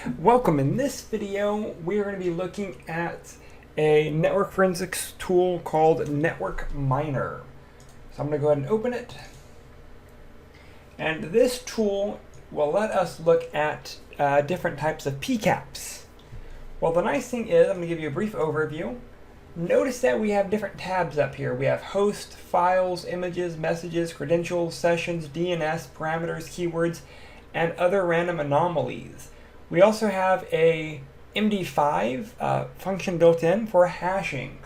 Welcome. In this video, we're going to be looking at a network forensics tool called Network Miner. So I'm going to go ahead and open it. And this tool will let us look at different types of PCAPs. Well, the nice thing is, I'm going to give you a brief overview. Notice that we have different tabs up here. We have host, files, images, messages, credentials, sessions, DNS, parameters, keywords, and other random anomalies. We also have a MD5 function built in for hashing.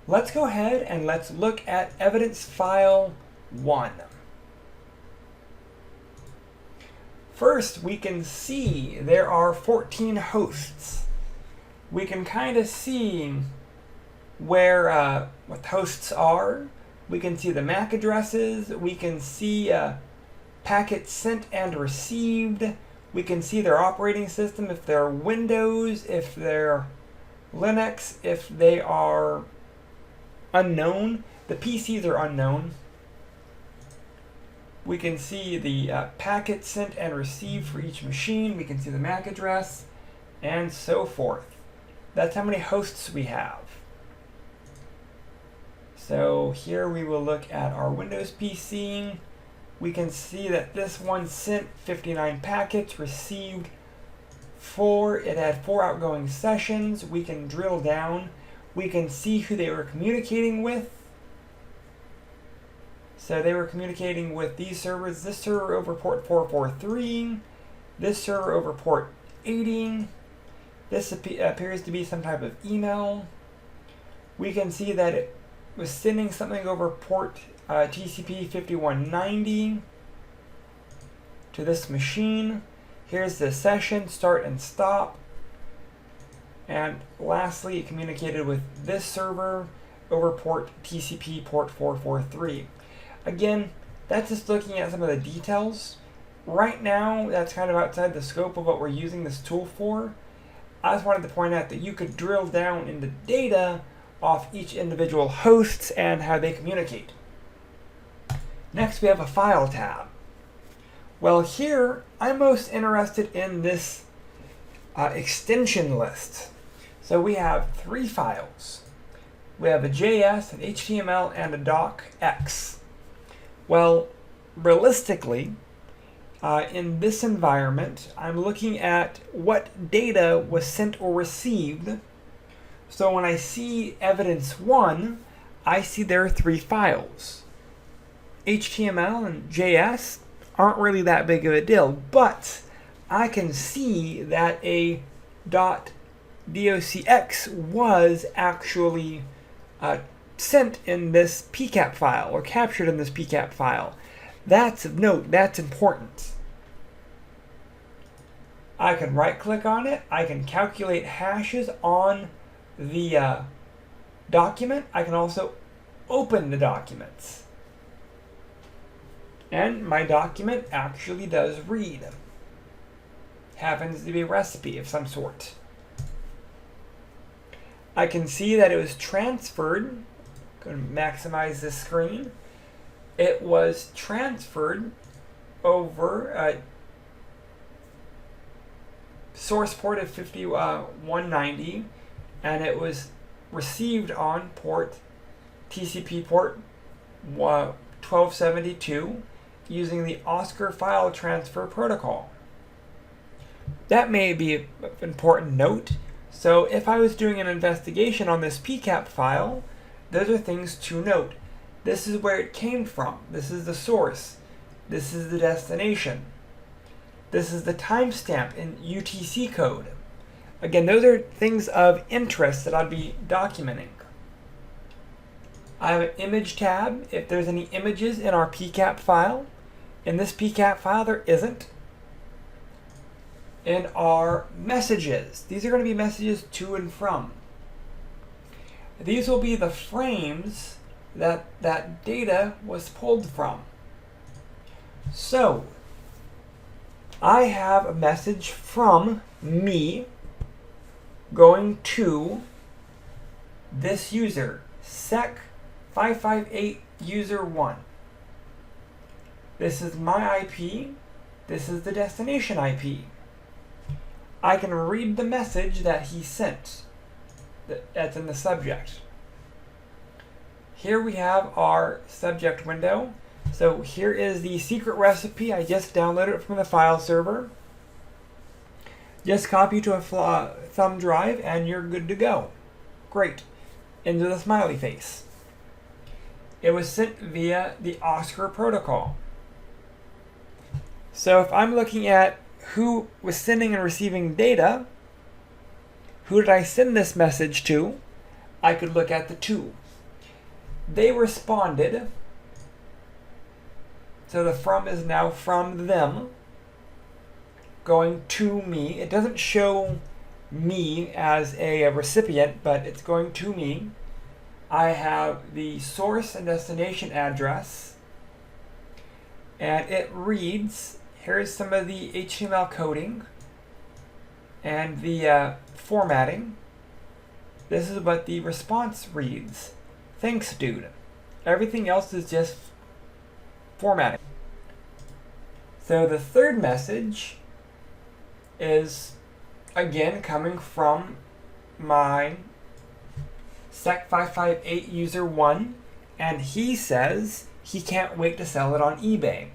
Let's go ahead and let's look at evidence file 1. First, we can see there are 14 hosts. We can kind of see where what the hosts are. We can see the MAC addresses. We can see packets sent and received. We can see their operating system, if they're Windows, if they're Linux, if they are unknown. The PCs are unknown. We can see the packets sent and received for each machine. We can see the MAC address and so forth. That's how many hosts we have. So here we will look at our Windows PC. We can see that this one sent 59 packets, received 4. It had 4 outgoing sessions. We can drill down. We can see who they were communicating with. So they were communicating with these servers. This server over port 443. This server over port 80. This appears to be some type of email. We can see that it was sending something over port TCP 5190 to this machine. Here's the session, start and stop. And lastly, it communicated with this server over port TCP port 443. Again, that's just looking at some of the details. Right now, that's kind of outside the scope of what we're using this tool for. I just wanted to point out that you could drill down into data off each individual hosts and how they communicate. Next, we have a file tab. Well, here I'm most interested in this extension list. So we have 3 files. We have a JS, an HTML, and a docx. Well, realistically, in this environment, I'm looking at what data was sent or received. So when I see evidence 1, I see there are 3 files. HTML and JS aren't really that big of a deal, but I can see that a .docx was actually sent in this PCAP file or captured in this PCAP file. That's of note, that's important. I can right click on it, I can calculate hashes on the document. I can also open the documents. And my document actually does read. Happens to be a recipe of some sort. I can see that it was transferred. Going to maximize this screen. It was transferred over source port of 5190, and it was received on port TCP port 1272 using the Oscar file transfer protocol. That may be an important note. So if I was doing an investigation on this PCAP file, those are things to note. This is where it came from. This is the source. This is the destination. This is the timestamp in UTC code. Again, those are things of interest that I'd be documenting. I have an image tab if there's any images in our PCAP file. In this PCAP file, there isn't. In our messages, these are going to be messages to and from. These will be the frames that that data was pulled from. So, I have a message from me going to this user, sec558 user1. This is my IP. This is the destination IP. I can read the message that he sent that's in the subject. Here we have our subject window. So here is the secret recipe. I just downloaded it from the file server. Just copy to a thumb drive and you're good to go. Great. Into the smiley face. It was sent via the Oscar protocol. So if I'm looking at who was sending and receiving data, who did I send this message to, I could look at the to. They responded. So the from is now from them going to me. It doesn't show me as a recipient, but it's going to me. I have the source and destination address, and it reads, here's some of the HTML coding and the formatting. This is what the response reads. Thanks, dude. Everything else is just formatting. So the third message is, again, coming from my Sec558 user 1, and he says he can't wait to sell it on eBay.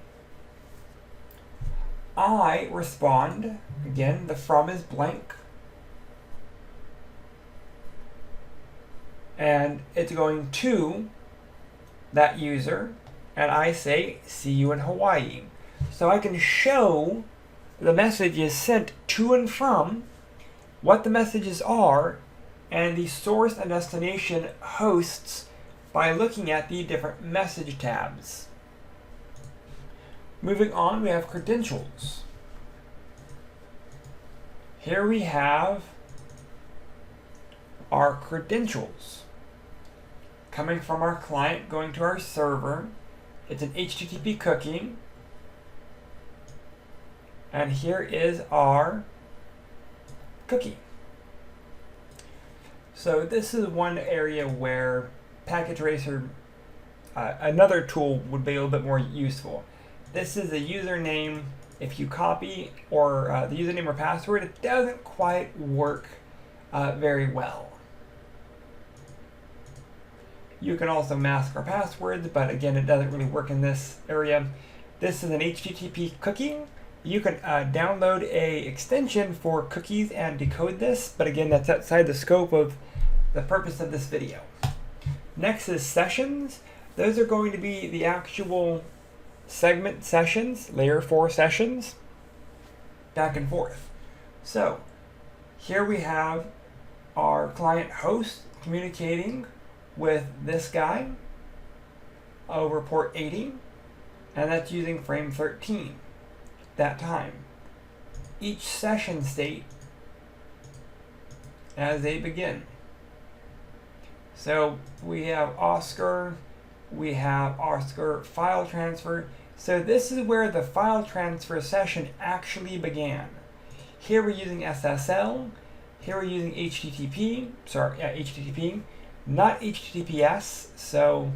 I respond, again, the from is blank, and it's going to that user, and I say, see you in Hawaii. So I can show the messages sent to and from, what the messages are, and the source and destination hosts by looking at the different message tabs. Moving on, we have credentials. Here we have our credentials coming from our client going to our server. It's an HTTP cookie. And here is our cookie. So this is one area where Packet Tracer, another tool, would be a little bit more useful. This is a username. If you copy or the username or password, it doesn't quite work very well. You can also mask our passwords, but again, it doesn't really work in this area. This is an HTTP cookie. You can download a extension for cookies and decode this, but again, that's outside the scope of the purpose of this video. Next is sessions. Those are going to be the actual segment sessions, layer 4 sessions, back and forth. So here we have our client host communicating with this guy over port 80, and that's using frame 13 that time. Each session state as they begin. So we have Oscar, we have Oscar file transfer. So this is where the file transfer session actually began. Here we're using SSL, here we're using HTTP, not HTTPS. So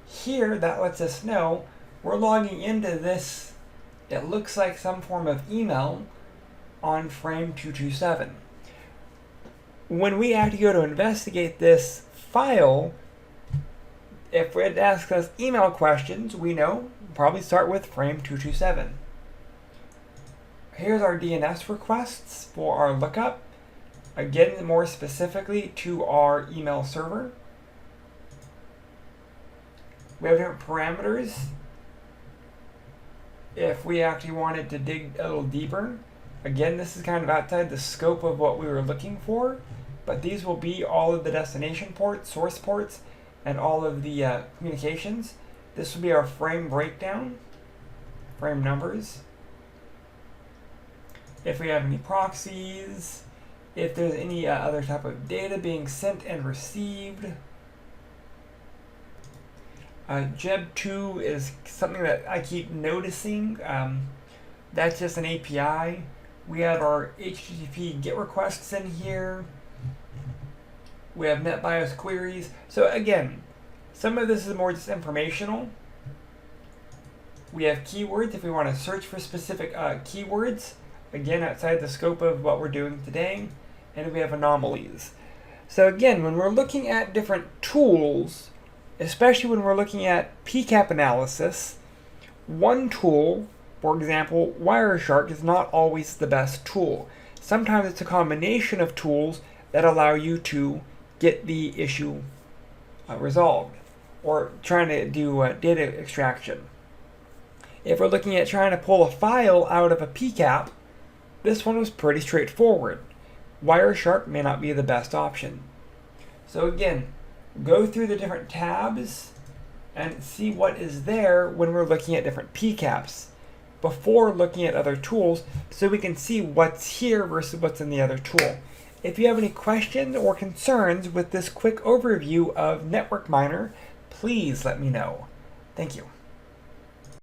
here that lets us know we're logging into this, it looks like some form of email on frame 227. When we actually go to investigate this file, if it asks us email questions, we know probably start with frame 227. Here's our DNS requests for our lookup. Again, more specifically to our email server. We have different parameters. If we actually wanted to dig a little deeper, again, this is kind of outside the scope of what we were looking for, but these will be all of the destination ports, source ports, and all of the communications. This will be our frame breakdown, frame numbers. If we have any proxies, if there's any other type of data being sent and received. JEB2 is something that I keep noticing. That's just an API. We have our HTTP GET requests in here. We have NetBIOS queries. So again, some of this is more just informational. We have keywords if we want to search for specific keywords. again, outside the scope of what we're doing today, and we have anomalies. So again, when we're looking at different tools, especially when we're looking at PCAP analysis, one tool, for example, Wireshark, is not always the best tool. Sometimes it's a combination of tools that allow you to get the issue resolved, or trying to do data extraction. If we're looking at trying to pull a file out of a PCAP, this one was pretty straightforward. Wireshark may not be the best option. So again, go through the different tabs and see what is there when we're looking at different PCAPs before looking at other tools, so we can see what's here versus what's in the other tool. If you have any questions or concerns with this quick overview of Network Miner, please let me know. Thank you.